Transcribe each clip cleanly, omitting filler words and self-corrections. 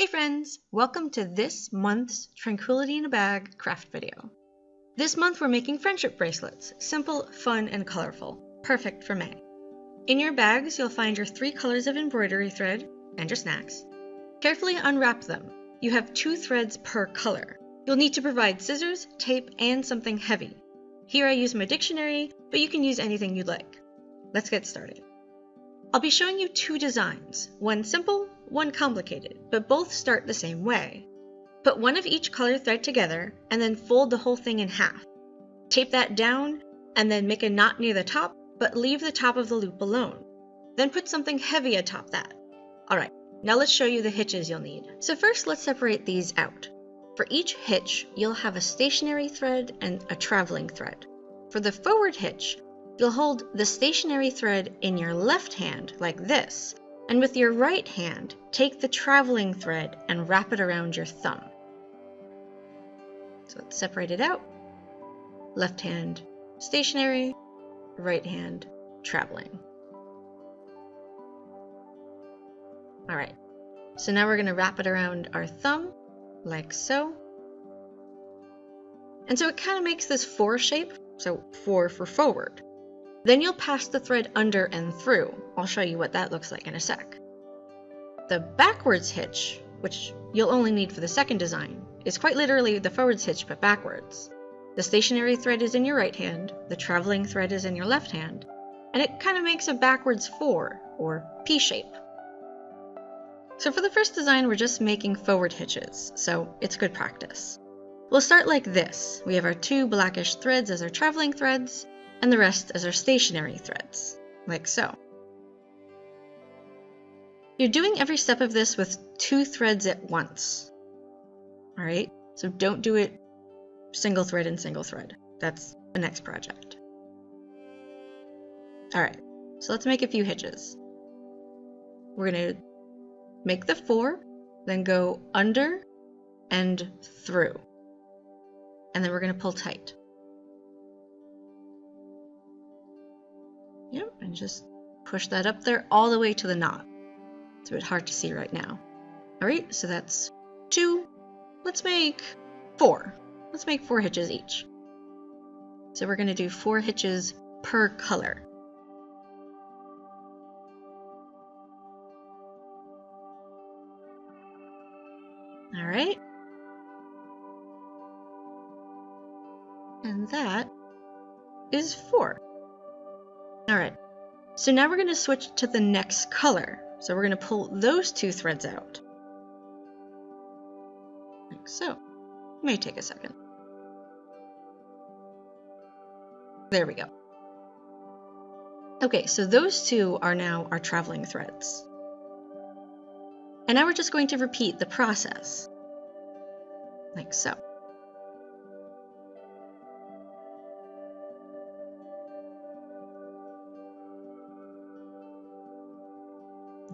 Hey friends, welcome to this month's Tranquility in a Bag craft video. This month we're making friendship bracelets, simple, fun, and colorful, perfect for May. In your bags you'll find your 3 colors of embroidery thread and your snacks. Carefully unwrap them. You have 2 threads per color. You'll need to provide scissors, tape, and something heavy. Here I use my dictionary, but you can use anything you'd like. Let's get started. I'll be showing you 2 designs, one simple, one complicated, but both start the same way. Put one of each color thread together and then fold the whole thing in half. Tape that down and then make a knot near the top, but leave the top of the loop alone. Then put something heavy atop that. Alright, now let's show you the hitches you'll need. So first let's separate these out. For each hitch, you'll have a stationary thread and a traveling thread. For the forward hitch, you'll hold the stationary thread in your left hand like this, and with your right hand, take the traveling thread and wrap it around your thumb. So let's separate it out. Left hand stationary, right hand traveling. Alright, so now we're going to wrap it around our thumb, like so. And so it kind of makes this 4 shape, so 4 for forward. Then you'll pass the thread under and through. I'll show you what that looks like in a sec. The backwards hitch, which you'll only need for the second design, is quite literally the forwards hitch but backwards. The stationary thread is in your right hand, the traveling thread is in your left hand, and it kind of makes a backwards 4, or P shape. So for the first design we're just making forward hitches, so it's good practice. We'll start like this. We have our 2 blackish threads as our traveling threads, and the rest as our stationary threads, like so. You're doing every step of this with 2 threads at once. Alright, so don't do it single thread and single thread. That's the next project. Alright, so let's make a few hitches. We're going to make the 4, then go under and through. And then we're going to pull tight. Yep, and just push that up there all the way to the knot. It's a bit hard to see right now. Alright, so that's 2. Let's make 4. Let's make 4 hitches each. So we're going to do 4 hitches per color. Alright. And that is 4. Alright, so now we're going to switch to the next color. So we're going to pull those 2 threads out. Like so. It may take a second. There we go. Okay, so those 2 are now our traveling threads. And now we're just going to repeat the process. Like so.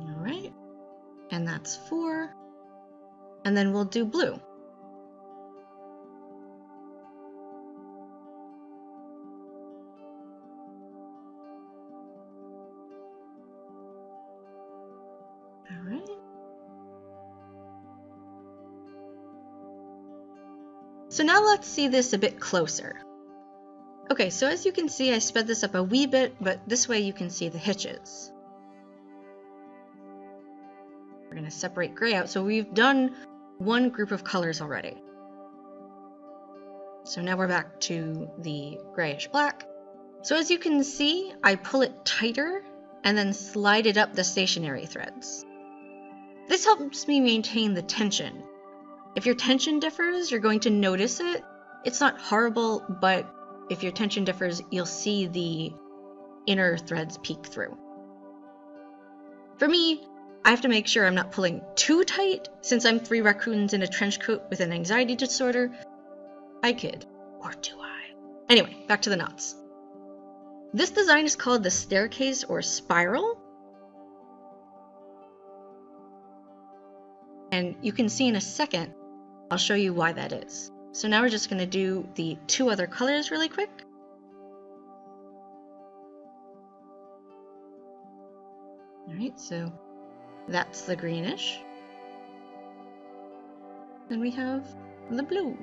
Alright, and that's 4, and then we'll do blue. Alright. So now let's see this a bit closer. Okay, so as you can see I sped this up a wee bit, but this way you can see the hitches. We're going to separate gray out. So we've done one group of colors already. So now we're back to the grayish black. So as you can see, I pull it tighter and then slide it up the stationary threads. This helps me maintain the tension. If your tension differs, you're going to notice it. It's not horrible, but if your tension differs, you'll see the inner threads peek through. For me, I have to make sure I'm not pulling too tight. Since I'm 3 raccoons in a trench coat with an anxiety disorder, I kid. Or do I? Anyway, back to the knots. This design is called the staircase or spiral. And you can see in a second, I'll show you why that is. So now we're just going to do the 2 other colors really quick. Alright, so that's the greenish. Then we have the blue.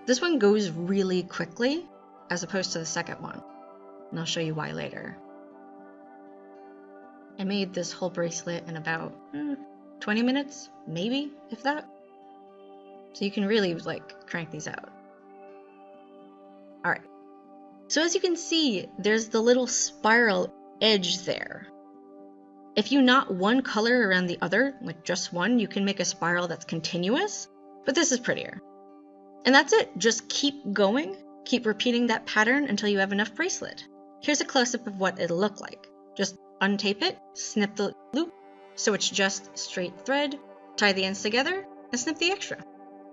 This one goes really quickly as opposed to the second one, and I'll show you why later. I made this whole bracelet in about 20 minutes, maybe, if that. So you can really like crank these out. All right. So as you can see, there's the little spiral edge there. If you knot one color around the other, like just one, you can make a spiral that's continuous, but this is prettier. And that's it. Just keep going. Keep repeating that pattern until you have enough bracelet. Here's a close-up of what it'll look like. Just untape it, snip the loop, so it's just straight thread, tie the ends together, and snip the extra.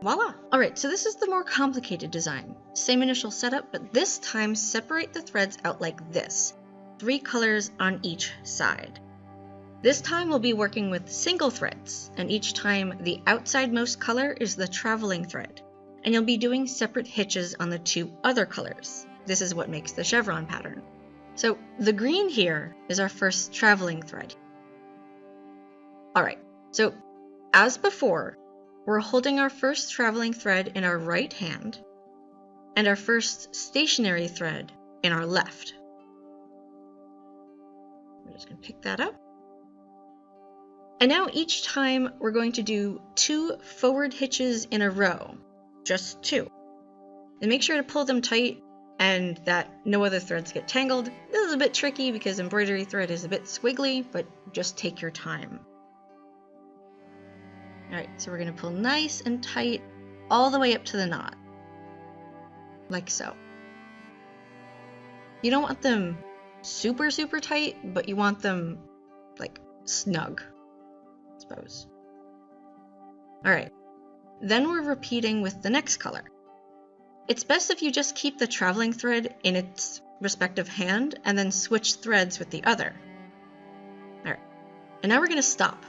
Voila! Alright, so this is the more complicated design. Same initial setup, but this time separate the threads out like this. 3 colors on each side. This time we'll be working with single threads, and each time the outsidemost color is the traveling thread. And you'll be doing separate hitches on the 2 other colors. This is what makes the chevron pattern. So the green here is our first traveling thread. Alright, so as before, we're holding our first traveling thread in our right hand and our first stationary thread in our left. We're just going to pick that up. And now each time we're going to do 2 forward hitches in a row, just 2. And make sure to pull them tight and that no other threads get tangled. This is a bit tricky because embroidery thread is a bit squiggly, but just take your time. Alright, so we're going to pull nice and tight all the way up to the knot. Like so. You don't want them super, super tight, but you want them like snug, I suppose. Alright, then we're repeating with the next color. It's best if you just keep the traveling thread in its respective hand and then switch threads with the other. Alright, and now we're going to stop.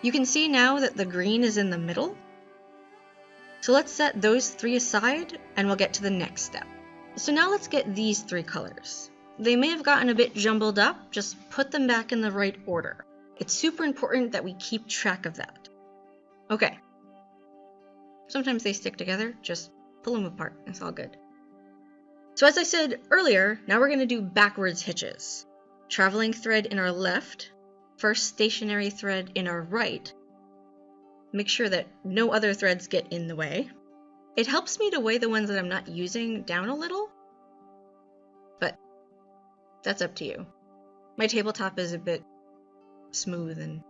You can see now that the green is in the middle. So let's set those 3 aside and we'll get to the next step. So now let's get these 3 colors. They may have gotten a bit jumbled up, just put them back in the right order. It's super important that we keep track of that. Okay. Sometimes they stick together, just pull them apart, it's all good. So as I said earlier, now we're going to do backwards hitches. Traveling thread in our left, first stationary thread in our right. Make sure that no other threads get in the way. It helps me to weigh the ones that I'm not using down a little, but that's up to you. My tabletop is a bit smooth and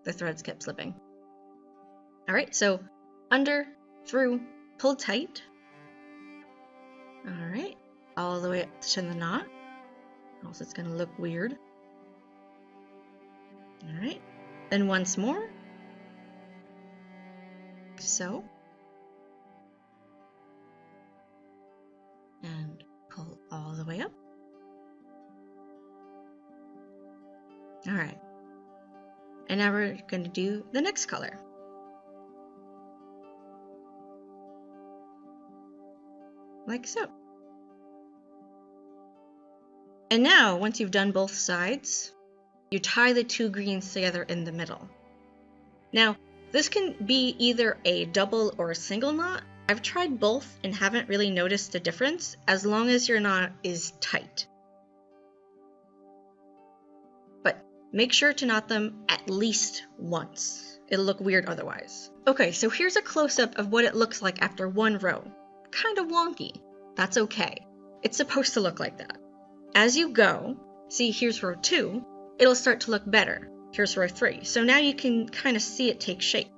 the threads kept slipping. Alright, so under, through, pull tight. Alright, all the way up to the knot, or else it's going to look weird. Alright, then once more, so, and pull all the way up. Alright, and now we're going to do the next color. Like so. And now, once you've done both sides, you tie the 2 greens together in the middle. Now, this can be either a double or a single knot. I've tried both and haven't really noticed a difference as long as your knot is tight. But make sure to knot them at least once. It'll look weird otherwise. Okay, so here's a close-up of what it looks like after 1 row. Kind of wonky. That's okay. It's supposed to look like that. As you go, see here's row 2, it'll start to look better. Here's row 3. So now you can kind of see it take shape.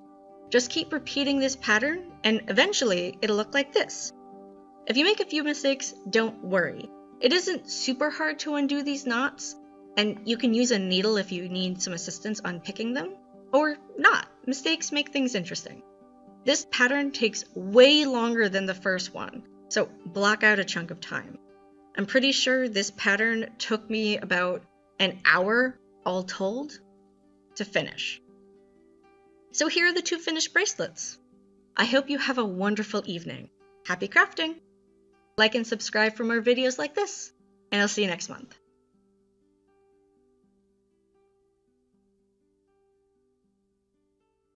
Just keep repeating this pattern and eventually it'll look like this. If you make a few mistakes, don't worry. It isn't super hard to undo these knots, and you can use a needle if you need some assistance on picking them, or not. Mistakes make things interesting. This pattern takes way longer than the first one, so block out a chunk of time. I'm pretty sure this pattern took me about an hour all told to finish. So here are the 2 finished bracelets. I hope you have a wonderful evening. Happy crafting! Like and subscribe for more videos like this, and I'll see you next month.